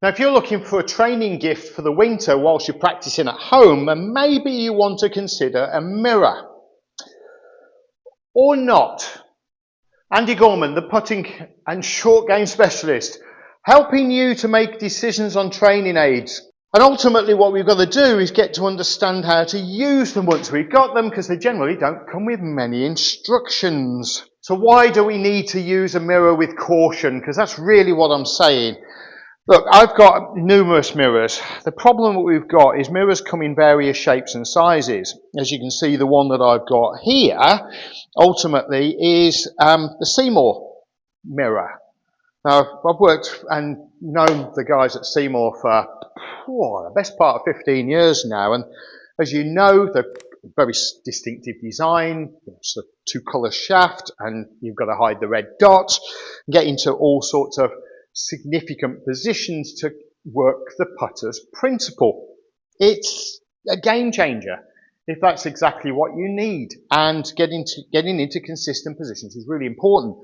Now, if you're looking for a training gift for the winter whilst you're practicing at home, then maybe you want to consider a mirror. Or not. Andy Gorman, the putting and short game specialist, helping you to make decisions on training aids. And ultimately what we've got to do is get to understand how to use them once we've got them, because they generally don't come with many instructions. So why do we need to use a mirror with caution? Because that's really what I'm saying. Look, I've got numerous mirrors. The problem that we've got is mirrors come in various shapes and sizes. As you can see, the one that I've got here, ultimately, is the Seymour mirror. Now, I've worked and known the guys at Seymour for the best part of 15 years now, and as you know, they're very distinctive design. It's a two-colour shaft, and you've got to hide the red dot, get into all sorts of significant positions to work the putter's principle. It's a game changer if that's exactly what you need, and getting into consistent positions is really important.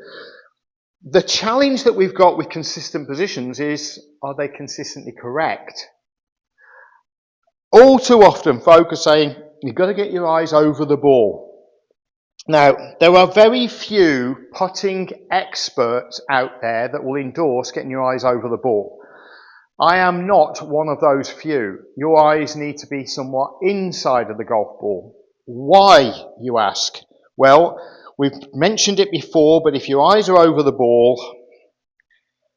The challenge that we've got with consistent positions is, are they consistently correct? All too often folk are saying, you've got to get your eyes over the ball. Now, there are very few putting experts out there that will endorse getting your eyes over the ball. I am not one of those few. Your eyes need to be somewhat inside of the golf ball. Why, you ask? Well, we've mentioned it before, but if your eyes are over the ball,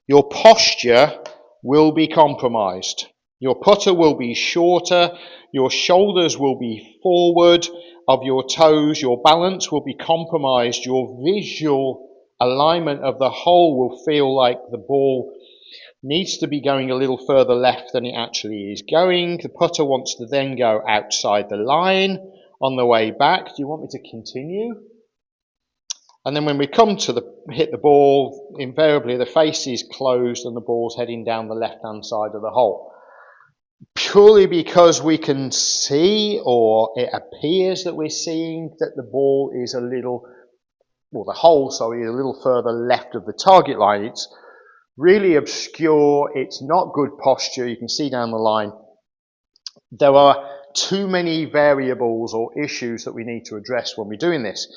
your posture will be compromised. Your putter will be shorter, your shoulders will be forward of your toes, your balance will be compromised, your visual alignment of the hole will feel like the ball needs to be going a little further left than it actually is going. The putter wants to then go outside the line on the way back. Do you want me to continue? And then when we come to hit the ball, invariably the face is closed and the ball's heading down the left-hand side of the hole. Purely because we can see, or it appears that we're seeing, that the ball is a little further left of the target line. It's really obscure, it's not good posture, you can see down the line. There are too many variables or issues that we need to address when we're doing this.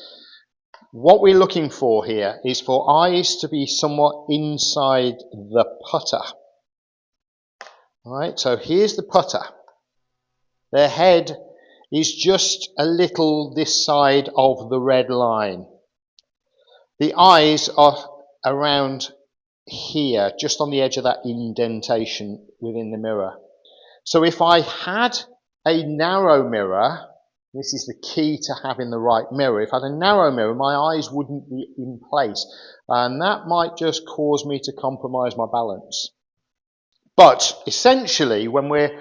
What we're looking for here is for eyes to be somewhat inside the putter. Alright, so here's the putter. Their head is just a little this side of the red line. The eyes are around here, just on the edge of that indentation within the mirror. So if I had a narrow mirror, this is the key to having the right mirror. If I had a narrow mirror, my eyes wouldn't be in place, and that might just cause me to compromise my balance. But essentially, when we're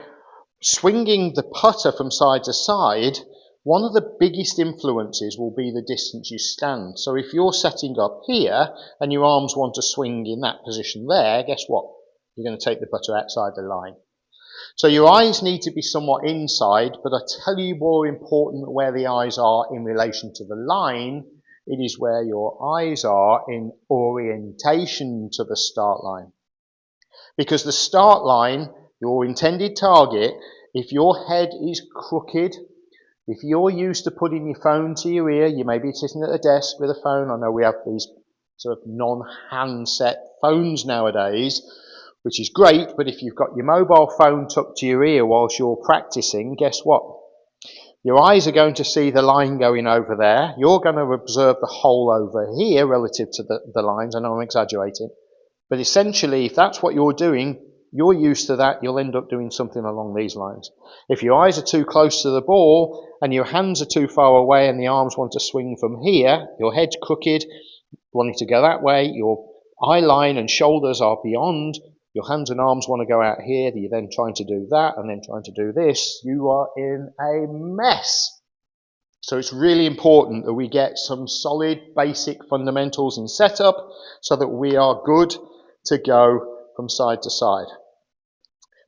swinging the putter from side to side, one of the biggest influences will be the distance you stand. So if you're setting up here and your arms want to swing in that position there, guess what? You're going to take the putter outside the line. So your eyes need to be somewhat inside, but I tell you more important than where the eyes are in relation to the line, it is where your eyes are in orientation to the start line. Because the start line, your intended target, if your head is crooked, if you're used to putting your phone to your ear, you may be sitting at a desk with a phone. I know we have these sort of non-handset phones nowadays, which is great, but if you've got your mobile phone tucked to your ear whilst you're practicing, guess what? Your eyes are going to see the line going over there. You're going to observe the hole over here relative to the lines. I know I'm exaggerating. But essentially, if that's what you're doing, you're used to that, you'll end up doing something along these lines. If your eyes are too close to the ball and your hands are too far away and the arms want to swing from here, your head's crooked, wanting to go that way, your eye line and shoulders are beyond, your hands and arms want to go out here, you're then trying to do that and then trying to do this, you are in a mess. So it's really important that we get some solid basic fundamentals in setup so that we are good to go from side to side.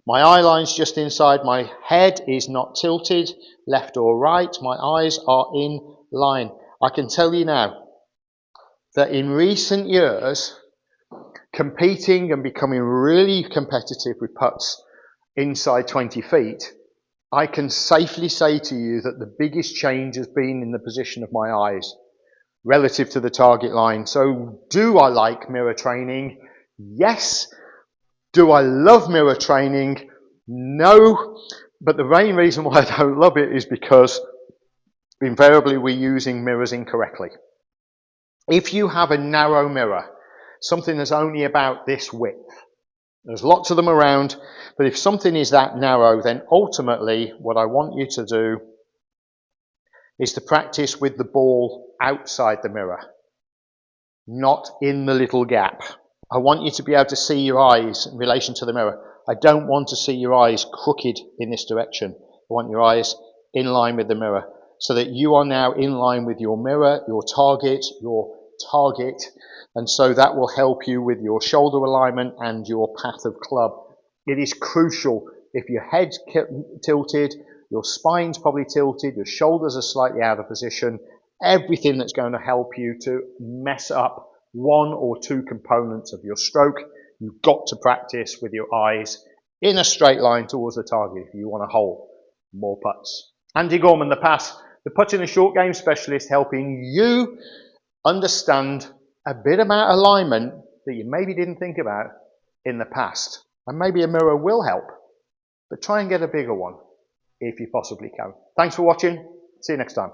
My eye line's just inside, my head is not tilted left or right, my eyes are in line. I can tell you now that in recent years competing and becoming really competitive with putts inside 20 feet, I can safely say to you that the biggest change has been in the position of my eyes relative to the target line. So do I like mirror training? Yes. Do I love mirror training? No. But the main reason why I don't love it is because invariably we're using mirrors incorrectly. If you have a narrow mirror, something that's only about this width, there's lots of them around, but if something is that narrow, then ultimately what I want you to do is to practice with the ball outside the mirror, not in the little gap. I want you to be able to see your eyes in relation to the mirror. I don't want to see your eyes crooked in this direction. I want your eyes in line with the mirror so that you are now in line with your mirror, your target, and so that will help you with your shoulder alignment and your path of club. It is crucial. If your head's tilted, your spine's probably tilted, your shoulders are slightly out of position, everything that's going to help you to mess up one or two components of your stroke, you've got to practice with your eyes in a straight line towards the target if you want to hole more putts. Andy Gorman-ThePASS, the putting and short game specialist, helping you understand a bit about alignment that you maybe didn't think about in the past. And maybe a mirror will help, but try and get a bigger one if you possibly can. Thanks for watching. See you next time.